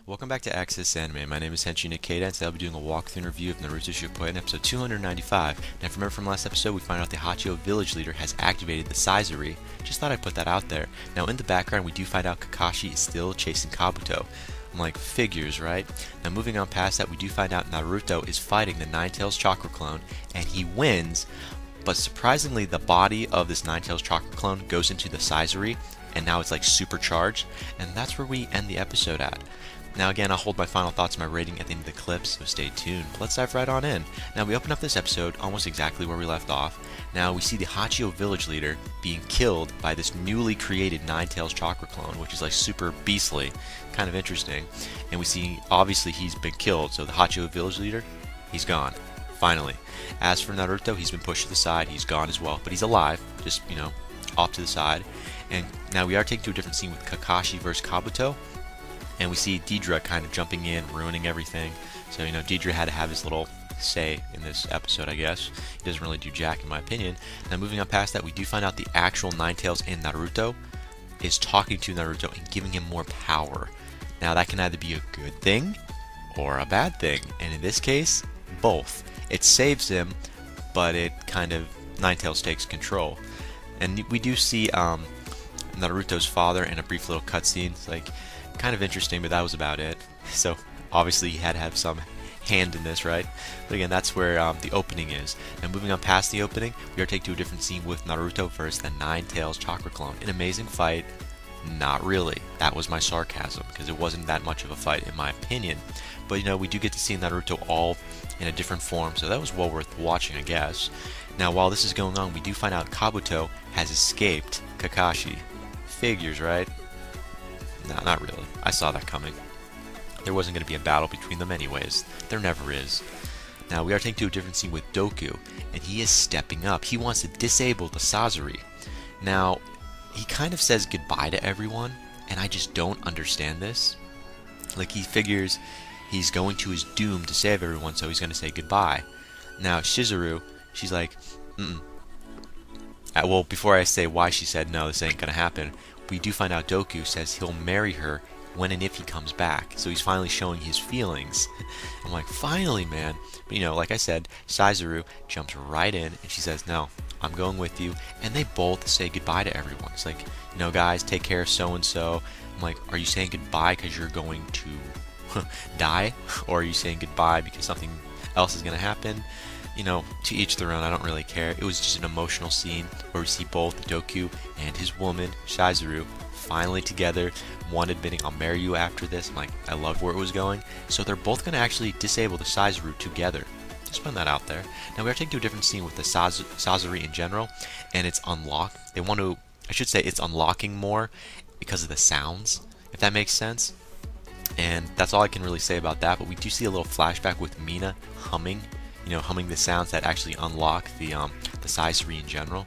Welcome back to Access Anime. My name is Henshin Ikeda, and today I'll be doing a walkthrough and review of Naruto Shippuden, episode 295. Now, if you remember from last episode, we find out the Hachio village leader has activated the Sizuri. Just thought I'd put that out there. Now, in the background, we do find out Kakashi is still chasing Kabuto. I'm like, figures, right? Now, moving on past that, we do find out Naruto is fighting the Nine-Tails Chakra Clone, and he wins. But surprisingly, the body of this Nine-Tails Chakra Clone goes into the Sizuri, and now it's like supercharged, and that's where we end the episode at. Now again, I'll hold my final thoughts and my rating at the end of the clip, so stay tuned. But let's dive right on in. Now we open up this episode almost exactly where we left off. Now we see the Hachio village leader being killed by this newly created Nine-Tails Chakra Clone, which is like super beastly, kind of interesting. And we see, obviously he's been killed, so the Hachio village leader, he's gone. Finally. As for Naruto, he's been pushed to the side, he's gone as well, but he's alive, just, off to the side. And now we are taken to a different scene with Kakashi versus Kabuto. And we see Deidre kind of jumping in, ruining everything. So, Deidre had to have his little say in this episode, I guess. He doesn't really do jack, in my opinion. Now, moving on past that, we do find out the actual Nine-Tails in Naruto is talking to Naruto and giving him more power. Now, that can either be a good thing or a bad thing. And in this case, both. It saves him, but it kind of, Nine-Tails takes control. And we do see Naruto's father in a brief little cutscene. It's like, kind of interesting, but that was about it. So obviously he had to have some hand in this, right? But again, that's where the opening is. Now moving on past the opening, we are taken to a different scene with Naruto versus the Nine-Tails Chakra Clone. An amazing fight. Not really. That was my sarcasm, because it wasn't that much of a fight in my opinion. But we do get to see Naruto all in a different form, so that was well worth watching, I guess. Now while this is going on, we do find out Kabuto has escaped Kakashi. Figures, right? No, not really. I saw that coming. There wasn't going to be a battle between them anyways. There never is. Now, we are taken to a different scene with Doku, and he is stepping up. He wants to disable the Sazuri. Now, he kind of says goodbye to everyone, and I just don't understand this. Like, he figures he's going to his doom to save everyone, so he's going to say goodbye. Now, Shizuru, she's like, well, before I say why she said no, this ain't going to happen, we do find out Doku says he'll marry her when and if he comes back. So he's finally showing his feelings. I'm like, finally, man. But like I said, Sizuru jumps right in and she says, no, I'm going with you. And they both say goodbye to everyone. It's like, guys, take care of so-and-so. I'm like, are you saying goodbye because you're going to die? Or are you saying goodbye because something else is going to happen? To each their own, I don't really care. It was just an emotional scene where we see both Doku and his woman, Shizuru, finally together, one admitting, I'll marry you after this. I'm like, I loved where it was going. So they're both going to actually disable the Shizuru together. Just putting that out there. Now we are taking to a different scene with the Sazuri in general, and it's unlocked. It's unlocking more because of the sounds, if that makes sense. And that's all I can really say about that, but we do see a little flashback with Mina humming. Humming the sounds that actually unlock the Sazuri in general.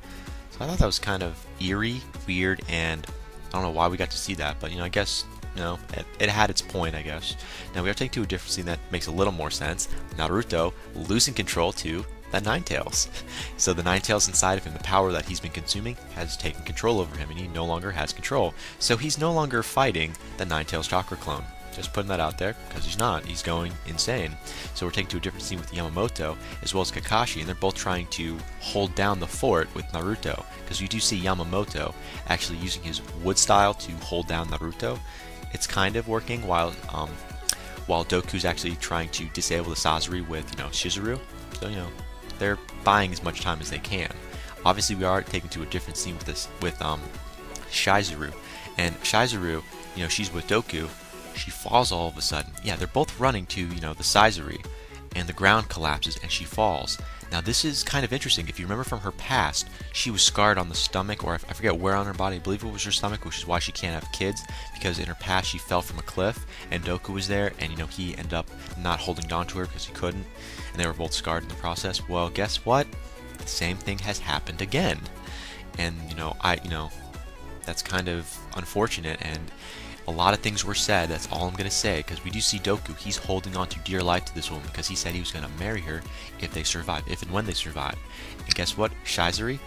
So I thought that was kind of eerie, weird, and I don't know why we got to see that, but I guess it had its point, I guess. Now we are taken to a different scene that makes a little more sense. Naruto losing control to the Nine-Tails. So the Nine-Tails inside of him, the power that he's been consuming, has taken control over him, and he no longer has control. So he's no longer fighting the Nine-Tails Chakra Clone. Just putting that out there, because he's not. He's going insane. So we're taken to a different scene with Yamamoto, as well as Kakashi, and they're both trying to hold down the fort with Naruto, because you do see Yamamoto actually using his wood style to hold down Naruto. It's kind of working, while Doku's actually trying to disable the Sazuri with, Shizuru. So, they're buying as much time as they can. Obviously, we are taken to a different scene with Shizuru, and Shizuru, she's with Doku. She falls all of a sudden. Yeah, they're both running to, the Sazuri, and the ground collapses and she falls. Now this is kind of interesting. If you remember from her past, she was scarred on the stomach, or I forget where on her body. I believe it was her stomach, which is why she can't have kids, because in her past she fell from a cliff and Doku was there, and he ended up not holding on to her because he couldn't, and they were both scarred in the process. Well, guess what? The same thing has happened again. And that's kind of unfortunate, and a lot of things were said. That's all I'm going to say, because we do see Doku. He's holding on to dear life to this woman because he said he was going to marry her if they survive, if and when they survive. And guess what? Shizuru,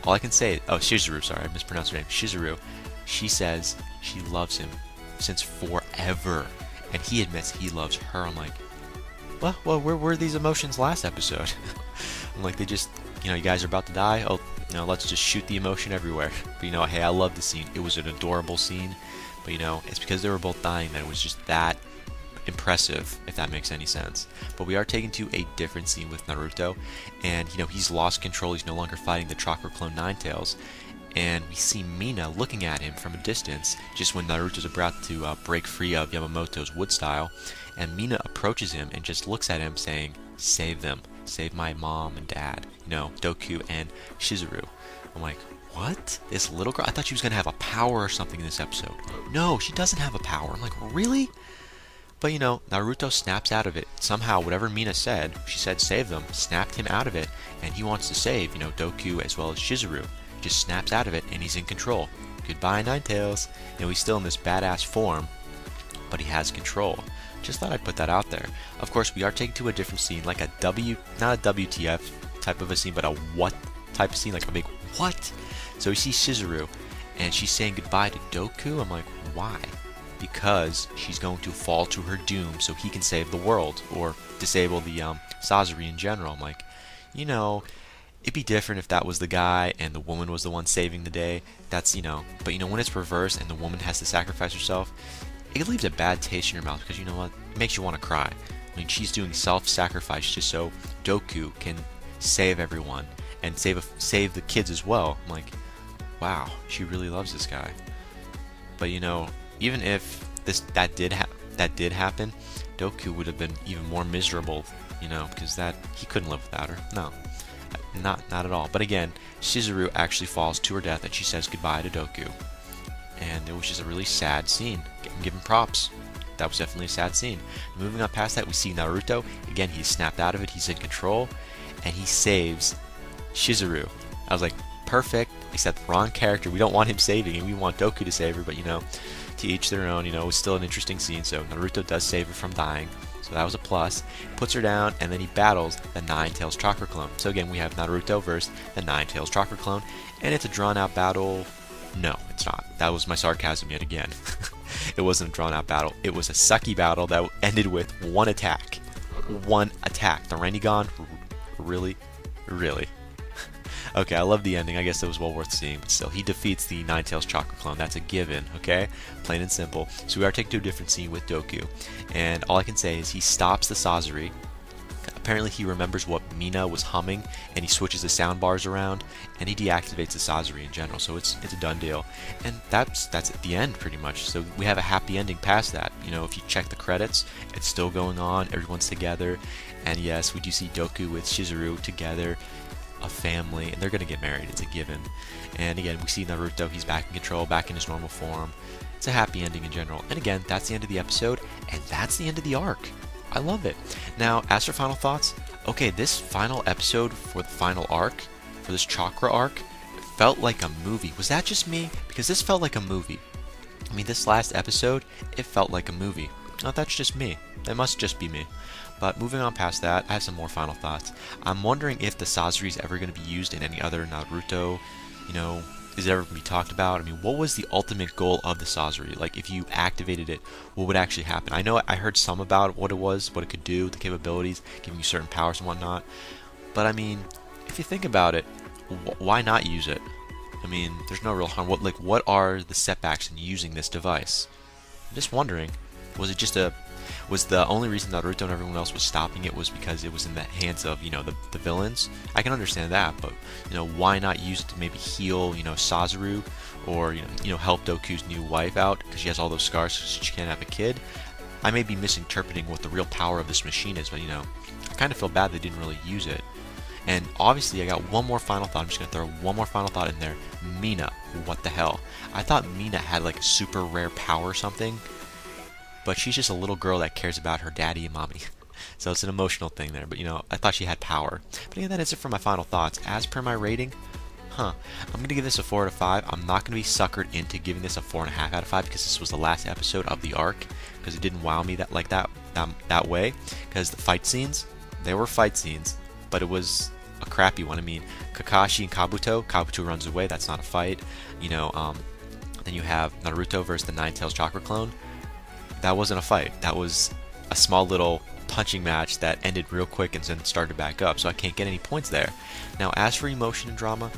all I can say, Shizuru, sorry, I mispronounced her name. Shizuru, she says she loves him since forever. and he admits he loves her. I'm like, well, where were these emotions last episode? I'm like, they just, you guys are about to die. Oh, let's just shoot the emotion everywhere. But hey, I love the scene. It was an adorable scene. But it's because they were both dying that it was just that impressive, if that makes any sense. But we are taken to a different scene with Naruto, and he's lost control. He's no longer fighting the chakra clone Ninetales, and we see Mina looking at him from a distance just when Naruto's about to break free of Yamamoto's wood style, and Mina approaches him and just looks at him saying, "Save them, save my mom and dad, Doku and Shizuru." I'm like, what? This little girl? I thought she was gonna have a power or something in this episode. No, she doesn't have a power. I'm like, really? But Naruto snaps out of it. Somehow, whatever Mina said, she said save them, snapped him out of it, and he wants to save, Doku as well as Shizuru. Just snaps out of it, and he's in control. Goodbye, Ninetales. He's still in this badass form, but he has control. Just thought I'd put that out there. Of course, we are taken to a different scene, like a not a WTF type of a scene, but a what type of scene, like a big what? So we see Shizuru, and she's saying goodbye to Doku. I'm like, why? Because she's going to fall to her doom so he can save the world, or disable the Sasori in general. I'm like, it'd be different if that was the guy and the woman was the one saving the day. That's, but when it's reversed and the woman has to sacrifice herself, it leaves a bad taste in your mouth, because you know what? It makes you want to cry. I mean, she's doing self-sacrifice just so Doku can save everyone and save the kids as well. I'm like, wow, she really loves this guy. But even if that did happen, Doku would have been even more miserable, because he couldn't live without her. No, not at all. But again, Shizuru actually falls to her death, and she says goodbye to Doku. And it was just a really sad scene. I'm giving props. That was definitely a sad scene. Moving on past that, we see Naruto. Again, he's snapped out of it. He's in control, and he saves Shizuru. I was like, perfect, except wrong character. We don't want him saving, and we want Doku to save her. But to each their own. It was still an interesting scene. So Naruto does save her from dying. So that was a plus. Puts her down, and then he battles the Ninetales chakra clone. So again, we have Naruto versus the Ninetales chakra clone, and it's a drawn-out battle. No, it's not. That was my sarcasm yet again. It wasn't a drawn-out battle. It was a sucky battle that ended with one attack. One attack. The Rinnegan, really? Really? Okay, I love the ending. I guess it was well worth seeing. But still, he defeats the Ninetales chakra clone. That's a given, okay? Plain and simple. So we are taken to a different scene with Doku. And all I can say is he stops the Sasori. Apparently he remembers what Mina was humming, and he switches the sound bars around, and he deactivates the Sasori in general. So it's a done deal. And that's at the end, pretty much. So we have a happy ending past that. If you check the credits, it's still going on. Everyone's together. And yes, we do see Doku with Shizuru together, a family, and they're going to get married. It's a given. And again, we see Naruto. He's back in control, back in his normal form. It's a happy ending in general. And again, that's the end of the episode, and that's the end of the arc. I love it. Now, as for final thoughts, okay, this final episode for the final arc, for this chakra arc, felt like a movie. Was that just me? Because this felt like a movie. I mean, this last episode, it felt like a movie. Oh, that's just me. It must just be me. But moving on past that, I have some more final thoughts. I'm wondering if the Sasori is ever going to be used in any other Naruto, is it ever going to be talked about? I mean, what was the ultimate goal of the Sasori? Like, if you activated it, what would actually happen? I know I heard some about what it was, what it could do, the capabilities, giving you certain powers and whatnot. But I mean, if you think about it, why not use it? I mean, there's no real harm. What are the setbacks in using this device? I'm just wondering, was the only reason Naruto and everyone else was stopping it was because it was in the hands of, the villains? I can understand that, but, why not use it to maybe heal, Sazuru, or, help Doku's new wife out, because she has all those scars, so she can't have a kid? I may be misinterpreting what the real power of this machine is, but, I kind of feel bad they didn't really use it. And obviously, I got one more final thought. I'm just going to throw one more final thought in there. Mina, what the hell? I thought Mina had, like, a super rare power or something, but she's just a little girl that cares about her daddy and mommy. So it's an emotional thing there, but I thought she had power. But again, that is it for my final thoughts. As per my rating, I'm going to give this a 4 out of 5. I'm not going to be suckered into giving this a 4.5 out of 5 because this was the last episode of the arc, because it didn't wow me that way. Because the fight scenes, they were fight scenes, but it was a crappy one. I mean, Kakashi and Kabuto runs away, that's not a fight. Then you have Naruto versus the Ninetales chakra clone. that wasn't a fight. That was a small little punching match that ended real quick and then started back up, so I can't get any points there. Now, as for emotion and drama,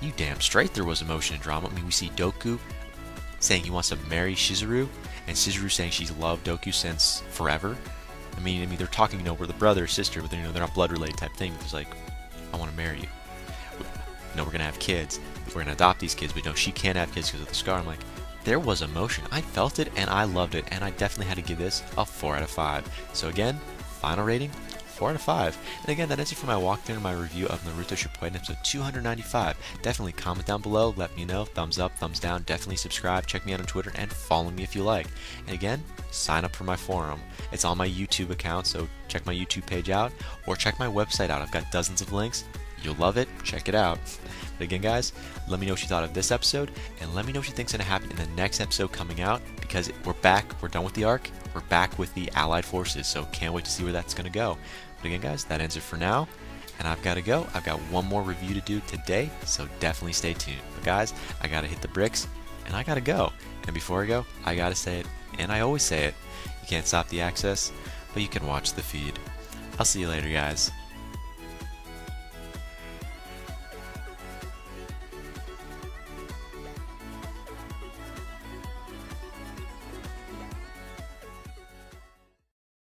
you damn straight there was emotion and drama. I mean, we see Doku saying he wants to marry Shizuru, and Shizuru saying she's loved Doku since forever. I mean, they're talking, we're the brother or sister, but they're not blood related type thing. It's like, I want to marry you. We're gonna have kids. We're gonna adopt these kids, but no, she can't have kids because of the scar. I'm like, there was emotion. I felt it and I loved it, and I definitely had to give this a 4 out of 5. So again, final rating, 4 out of 5. And again, that is it for my walkthrough and my review of Naruto Shippuden episode 295. Definitely comment down below, let me know, thumbs up, thumbs down, definitely subscribe, check me out on Twitter, and follow me if you like. And again, sign up for my forum. It's on my YouTube account, so check my YouTube page out, or check my website out. I've got dozens of links. You'll love it. Check it out. But again, guys, let me know what you thought of this episode, and let me know what you think's going to happen in the next episode coming out, because we're back. We're done with the arc. We're back with the Allied forces, so can't wait to see where that's going to go. But again, guys, that ends it for now, and I've got to go. I've got one more review to do today, so definitely stay tuned. But guys, I got to hit the bricks, and I got to go. And before I go, I got to say it, and I always say it. You can't stop the access, but you can watch the feed. I'll see you later, guys.